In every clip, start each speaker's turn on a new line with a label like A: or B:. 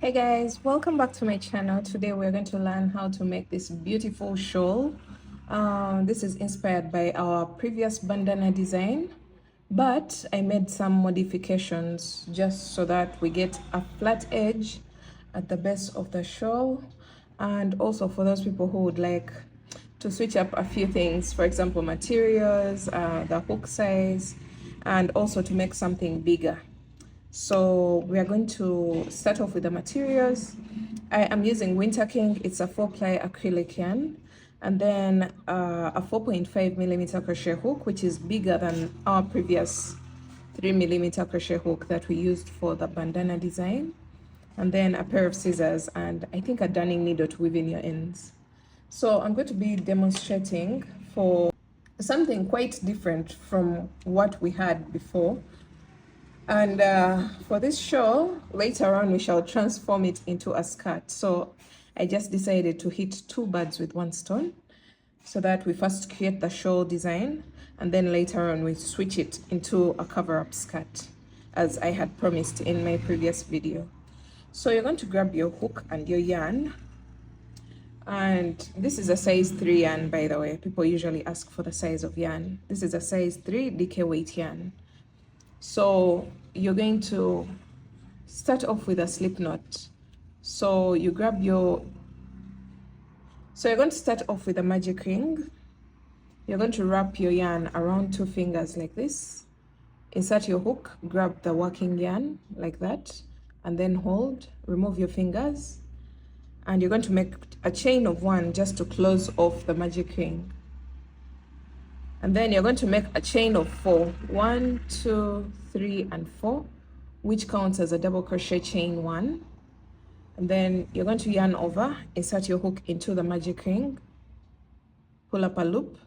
A: Hey guys, welcome back to my channel. Today we're going to learn how to make this beautiful shawl. This is inspired by our previous bandana design, but I made some modifications just so that we get a flat edge at the base of the shawl, and also for those people who would like to switch up a few things, for example materials, the hook size, and also to make something bigger. So we are going to start off with the materials. I am using Winter King. It's a 4-ply acrylic yarn, and then a 4.5mm crochet hook, which is bigger than our previous 3mm crochet hook that we used for the bandana design, and then a pair of scissors and I think a darning needle to weave in your ends. So I'm going to be demonstrating for something quite different from what we had before. And for this shawl, later on we shall transform it into a skirt. So I just decided to hit two birds with one stone, so that we first create the shawl design and then later on we switch it into a cover-up skirt, as I had promised in my previous video. So you're going to grab your hook and your yarn, and this is a size 3 yarn, by the way. People usually ask for the size of yarn. This is a size 3 DK weight yarn. So you're going to start off with a slip knot. So you grab your, so you're going to start off with a magic ring. You're going to wrap your yarn around 2 fingers like this. Insert your hook, grab the working yarn like that, and then hold, remove your fingers, and you're going to make a chain of 1 just to close off the magic ring. And then you're going to make a chain of 4, 1, 2, 3, and 4, which counts as a double crochet chain 1. And then you're going to yarn over, insert your hook into the magic ring, pull up a loop,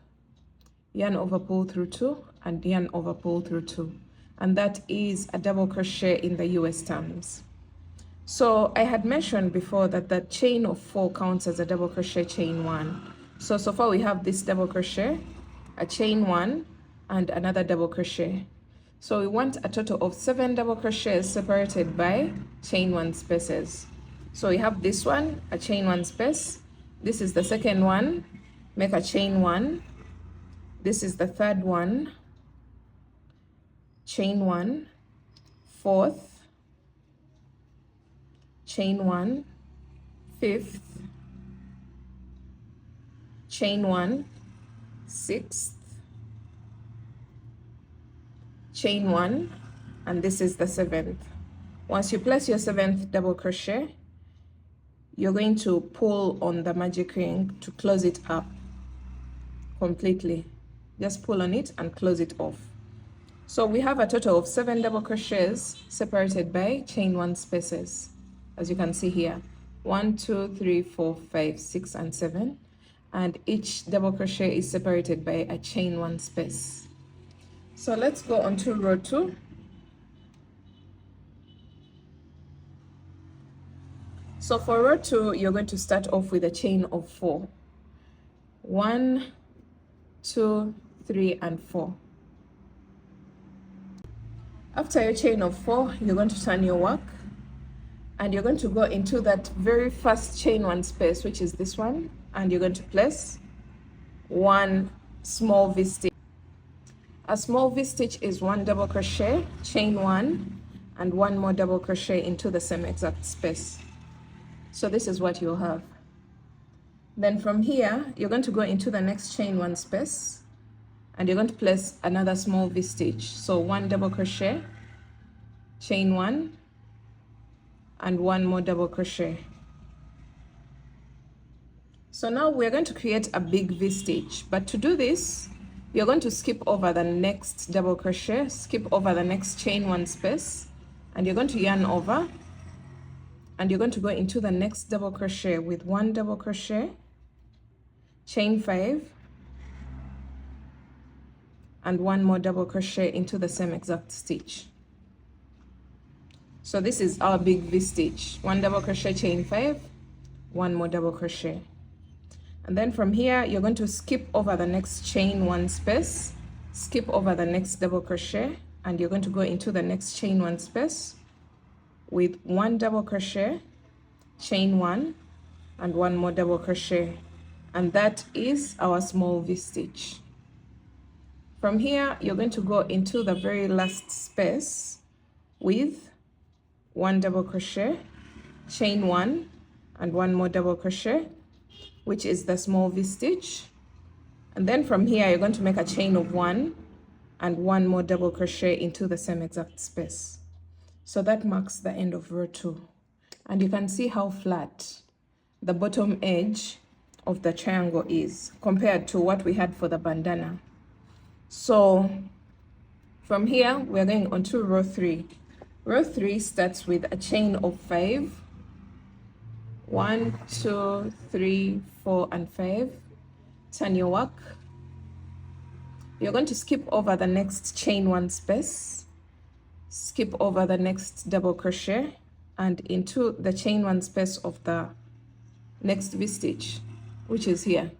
A: yarn over, pull through 2, and yarn over, pull through 2. And that is a double crochet in the US terms. So I had mentioned before that the chain of 4 counts as a double crochet chain 1. So far we have this double crochet, a chain 1, and another double crochet. So we want a total of 7 double crochets separated by chain 1 spaces. So we have this one, a chain 1 space. This is the second one, make a chain 1. This is the third one, chain 1, fourth, chain 1, fifth, chain 1, sixth, chain 1, and this is the 7th. Once you place your 7th double crochet, you're going to pull on the magic ring to close it up completely. Just pull on it and close it off. So we have a total of 7 double crochets separated by chain 1 spaces, as you can see here. 1, 2, 3, 4, 5, 6, and 7. And each double crochet is separated by a chain 1 space. So let's go on to row 2. So for row 2, you're going to start off with a chain of 4. 1, 2, 3, and 4. After your chain of 4, you're going to turn your work, and you're going to go into that very first chain 1 space, which is this one, and you're going to place 1 small V-stitch. A small V-stitch is 1 double crochet, chain 1, and 1 more double crochet into the same exact space. So this is what you'll have. Then from here, you're going to go into the next chain 1 space, and you're going to place another small V-stitch. So 1 double crochet, chain 1, and 1 more double crochet. So now we're going to create a big V-stitch, but to do this, you're going to skip over the next double crochet, skip over the next chain 1 space, and you're going to yarn over, and you're going to go into the next double crochet with 1 double crochet, chain 5, and 1 more double crochet into the same exact stitch. So this is our big V-stitch. 1 double crochet, chain 5, 1 more double crochet. And then from here, you're going to skip over the next chain 1 space, skip over the next double crochet, and you're going to go into the next chain 1 space with 1 double crochet, chain 1 and 1 more double crochet, and that is our small V-stitch. From here you're going to go into the very last space with 1 double crochet, chain 1 and 1 more double crochet, which is the small V-stitch. And then from here you're going to make a chain of 1 and 1 more double crochet into the same exact space. So that marks the end of row 2, and you can see how flat the bottom edge of the triangle is compared to what we had for the bandana. So from here we're going on to row 3. Row 3 starts with a chain of 5. 1, 2, 3, 4 and 5. Turn your work. You're going to skip over the next chain 1 space, skip over the next double crochet, and into the chain 1 space of the next V-stitch, which is here.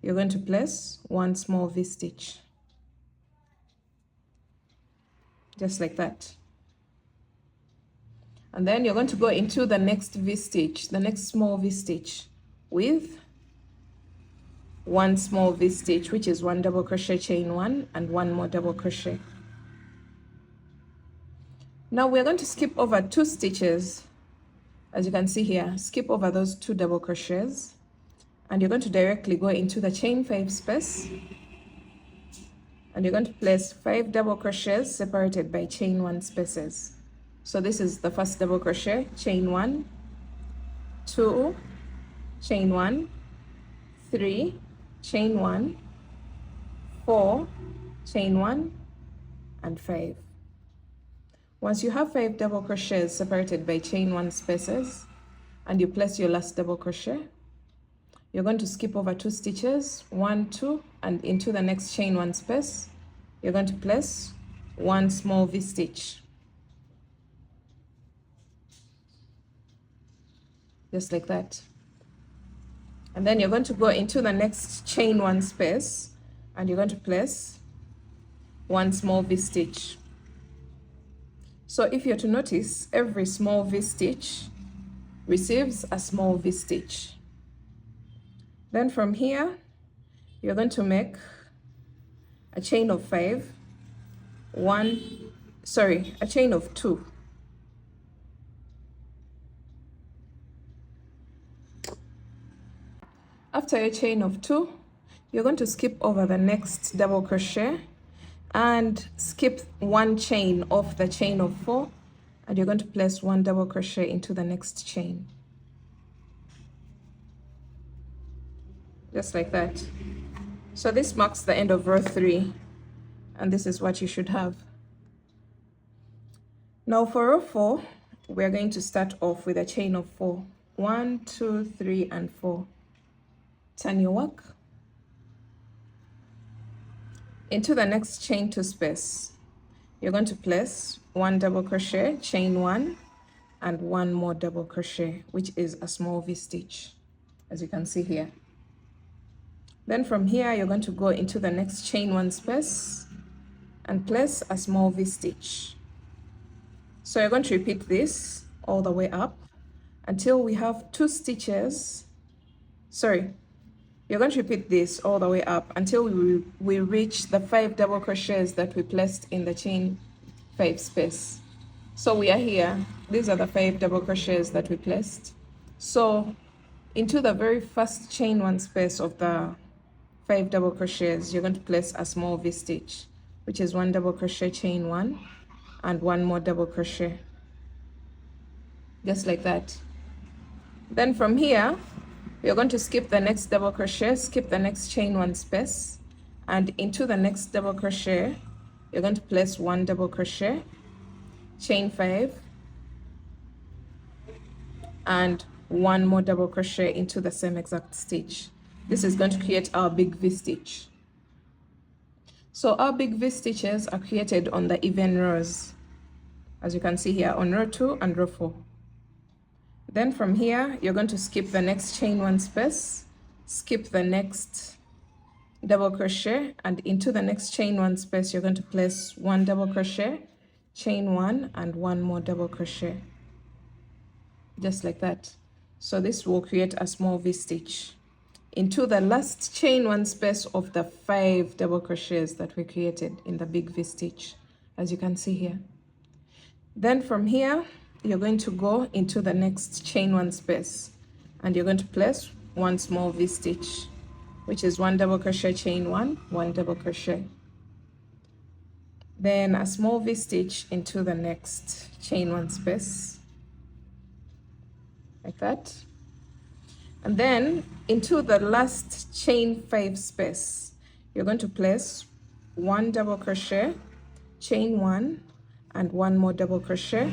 A: You're going to place 1 small V-stitch, just like that. And then you're going to go into the next V-stitch, the next small V-stitch, with 1 small V-stitch, which is 1 double crochet, chain 1 and 1 more double crochet. Now we're going to skip over 2 stitches. As you can see here, skip over those 2 double crochets, and you're going to directly go into the chain 5 space, and you're going to place 5 double crochets separated by chain 1 spaces. So this is the first double crochet, chain 1, 2, chain 1, 3, chain 1, 4, chain 1 and 5. Once you have 5 double crochets separated by chain 1 spaces and you place your last double crochet, you're going to skip over 2 stitches, 1, 2, and into the next chain 1 space you're going to place 1 small V-stitch, just like that. And then you're going to go into the next chain 1 space and you're going to place 1 small V-stitch. So if you're to notice, every small V-stitch receives a small V-stitch. Then from here you're going to make a chain of 5, a chain of 2. After a chain of 2, you're going to skip over the next double crochet and skip 1 chain off the chain of 4, and you're going to place 1 double crochet into the next chain, just like that. So this marks the end of row 3, and this is what you should have. Now for row 4, we're going to start off with a chain of 4. 1, 2, 3 and 4. Turn your work. Into the next chain 2 space, you're going to place 1 double crochet, chain 1 and 1 more double crochet, which is a small V-stitch, as you can see here. Then from here you're going to go into the next chain 1 space and place a small V-stitch. So you're going to repeat this all the way up until we have 2 stitches. You're going to repeat this all the way up until we reach the 5 double crochets that we placed in the chain 5 space. So we are here. These are the 5 double crochets that we placed. So into the very first chain 1 space of the 5 double crochets, you're going to place a small V-stitch, which is 1 double crochet, chain 1 and 1 more double crochet, just like that. Then from here you're going to skip the next double crochet, skip the next chain 1 space, and into the next double crochet you're going to place 1 double crochet, chain 5 and 1 more double crochet into the same exact stitch. This is going to create our big V-stitch. So our big V-stitches are created on the even rows, as you can see here on row 2 and row 4. Then from here you're going to skip the next chain 1 space, skip the next double crochet, and into the next chain 1 space you're going to place 1 double crochet, chain 1 and 1 more double crochet, just like that. So this will create a small V-stitch into the last chain one space of the 5 double crochets that we created in the big V-stitch, as you can see here. Then from here, you're going to go into the next chain one space, and you're going to place one small V-stitch, which is 1 double crochet, chain 1, 1 double crochet. Then a small V-stitch into the next chain one space, like that. And then into the last chain 5 space, you're going to place 1 double crochet, chain 1, and 1 more double crochet,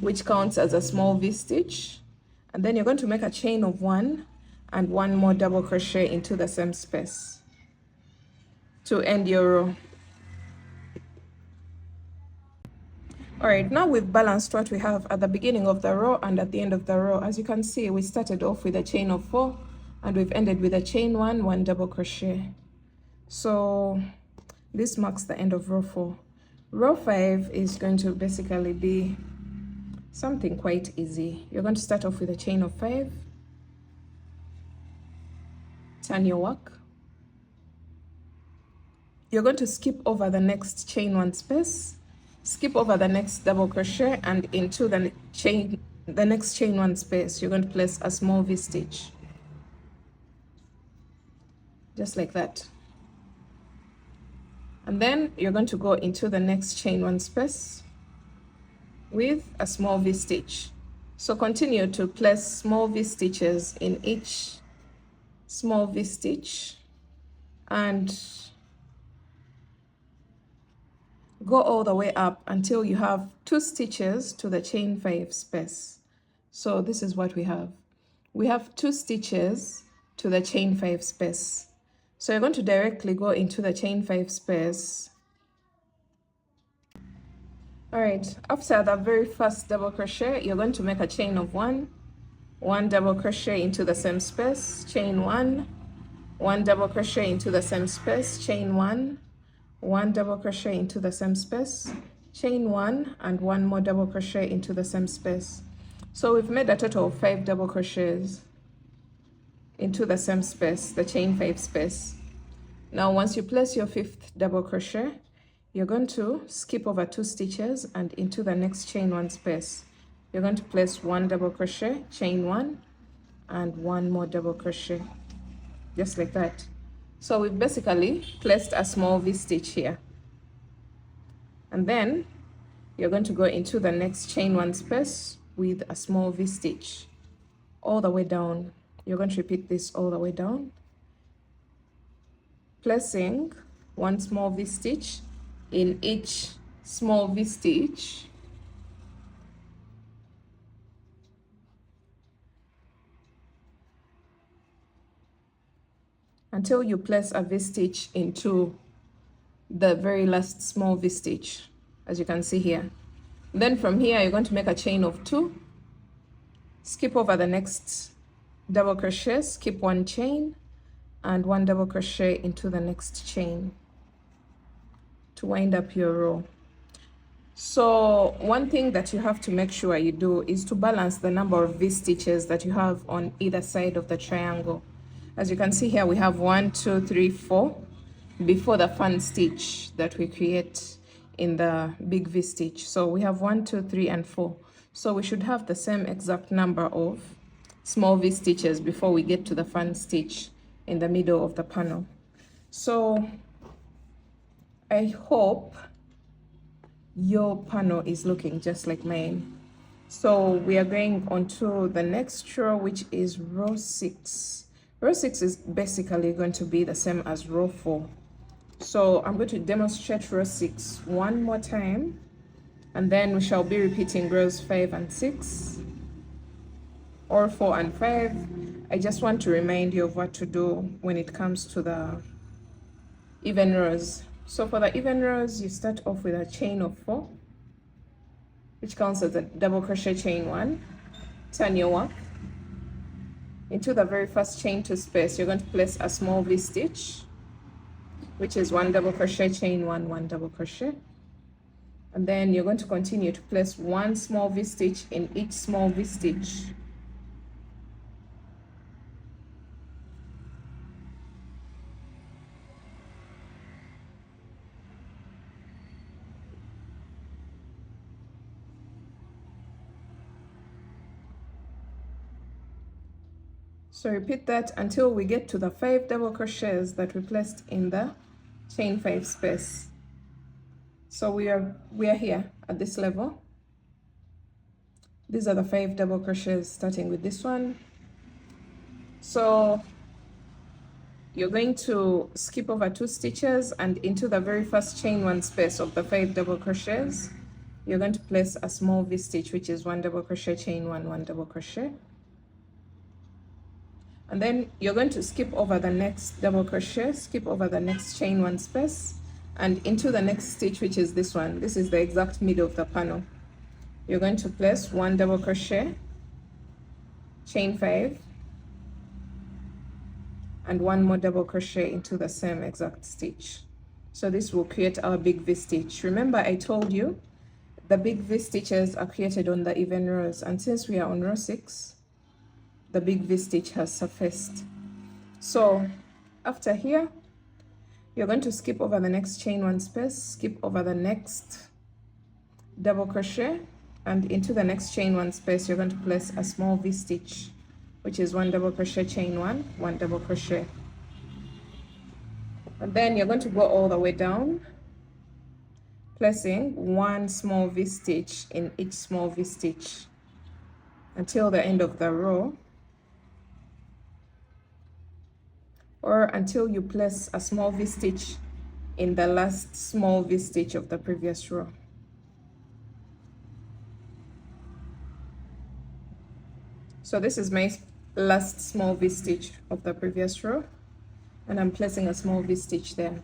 A: which counts as a small V-stitch. And then you're going to make a chain of 1 and 1 more double crochet into the same space to end your row. All right, now we've balanced what we have at the beginning of the row and at the end of the row. As you can see, we started off with a chain of 4 and we've ended with a chain 1, 1 double crochet. So this marks the end of row 4. Row 5 is going to basically be something quite easy. You're going to start off with a chain of 5, turn your work. You're going to skip over the next chain 1 space, skip over the next double crochet, and into the next chain 1 space, you're going to place a small V-stitch, just like that. And then you're going to go into the next chain 1 space with a small V-stitch. So continue to place small V-stitches in each small V-stitch and go all the way up until you have 2 stitches to the chain 5 space. So this is what we have. We have 2 stitches to the chain 5 space. So you're going to directly go into the chain 5 space. All right, after the very first double crochet, you're going to make a chain of 1, 1 double crochet into the same space, chain 1, 1 double crochet into the same space, chain 1, 1 double crochet into the same space, chain 1, and 1 more double crochet into the same space. So we've made a total of 5 double crochets into the same space, the chain 5 space. Now once you place your 5th double crochet, you're going to skip over 2 stitches and into the next chain 1 space. You're going to place 1 double crochet, chain 1, and 1 more double crochet, just like that. So we've basically placed a small V-stitch here. And then you're going to go into the next chain 1 space with a small V-stitch all the way down. You're going to repeat this all the way down, placing 1 small V-stitch in each small V-stitch until you place a V-stitch into the very last small V-stitch, as you can see here. Then from here, you're going to make a chain of 2, skip over the next double crochet, skip 1 chain, and 1 double crochet into the next chain to wind up your row. So one thing that you have to make sure you do is to balance the number of V-stitches that you have on either side of the triangle. As you can see here, we have 1, 2, 3, 4 before the fan stitch that we create in the big V-stitch. So we have 1, 2, 3, and 4. So we should have the same exact number of small V-stitches before we get to the fan stitch in the middle of the panel. So I hope your panel is looking just like mine. So we are going on to the next row, which is row 6. Row 6 is basically going to be the same as row 4. So I'm going to demonstrate row 6 one more time, and then we shall be repeating rows 5 and 6, or 4 and 5. I just want to remind you of what to do when it comes to the even rows. So for the even rows, you start off with a chain of 4, which counts as a double crochet, chain 1, turn your work. Into the very first chain 2 space, you're going to place a small V-stitch, which is 1 double crochet, chain 1, 1 double crochet. And then you're going to continue to place 1 small V-stitch in each small V-stitch So repeat that until we get to the 5 double crochets that we placed in the chain 5 space. So we are here at this level. These are the 5 double crochets starting with this one. So you're going to skip over 2 stitches, and into the very first chain 1 space of the 5 double crochets, you're going to place a small V-stitch, which is 1 double crochet, chain 1, 1 double crochet. And then you're going to skip over the next double crochet, skip over the next chain 1 space, and into the next stitch, which is this one. This is the exact middle of the panel. You're going to place 1 double crochet, chain 5, and 1 more double crochet into the same exact stitch. So this will create our big V-stitch. Remember, I told you the big V-stitches are created on the even rows, and since we are on row 6, the big V-stitch has surfaced. So after here, you're going to skip over the next chain 1 space, skip over the next double crochet, and into the next chain 1 space, you're going to place a small V-stitch, which is 1 double crochet, chain 1, 1 double crochet. And then you're going to go all the way down, placing 1 small V-stitch in each small V-stitch until the end of the row, or until you place a small V-stitch in the last small V-stitch of the previous row. So this is my last small V-stitch of the previous row, and I'm placing a small V-stitch there.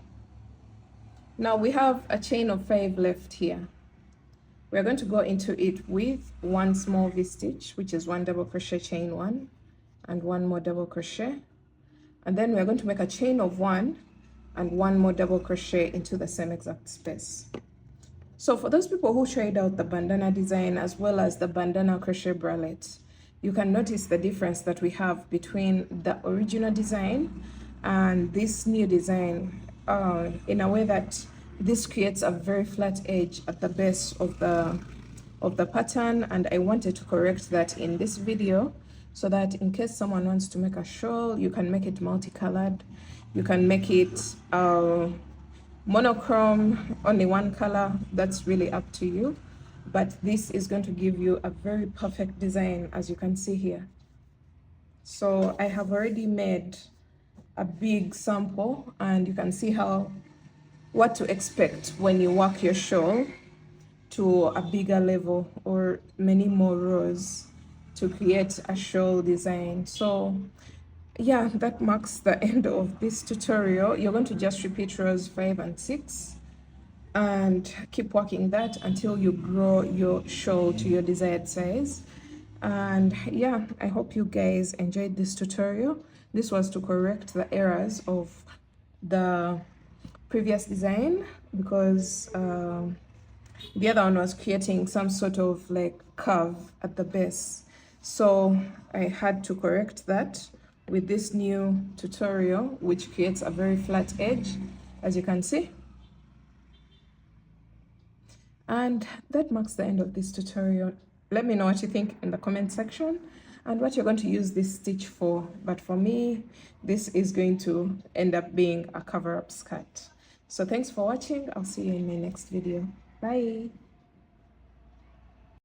A: Now we have a chain of 5 left here. We're going to go into it with 1 small V-stitch, which is 1 double crochet, chain 1, and 1 more double crochet. And then we're going to make a chain of 1 and 1 more double crochet into the same exact space. So for those people who tried out the bandana design as well as the bandana crochet bralette, you can notice the difference that we have between the original design and this new design, in a way that this creates a very flat edge at the base of the pattern, and I wanted to correct that in this video, so that in case someone wants to make a shawl, you can make it multicolored, you can make it monochrome, only 1 color. That's really up to you, but this is going to give you a very perfect design, as you can see here. So I have already made a big sample, and you can see what to expect when you work your shawl to a bigger level or many more rows to create a shawl design. So yeah, that marks the end of this tutorial. You're going to just repeat rows 5 and 6 and keep working that until you grow your shawl to your desired size. And yeah, I hope you guys enjoyed this tutorial. This was to correct the errors of the previous design, because the other one was creating some sort of like curve at the base. So I had to correct that with this new tutorial, which creates a very flat edge, as you can see. And that marks the end of this tutorial. Let me know what you think in the comment section and what you're going to use this stitch for. But for me, this is going to end up being a cover-up skirt. So thanks for watching. I'll see you in my next video. Bye.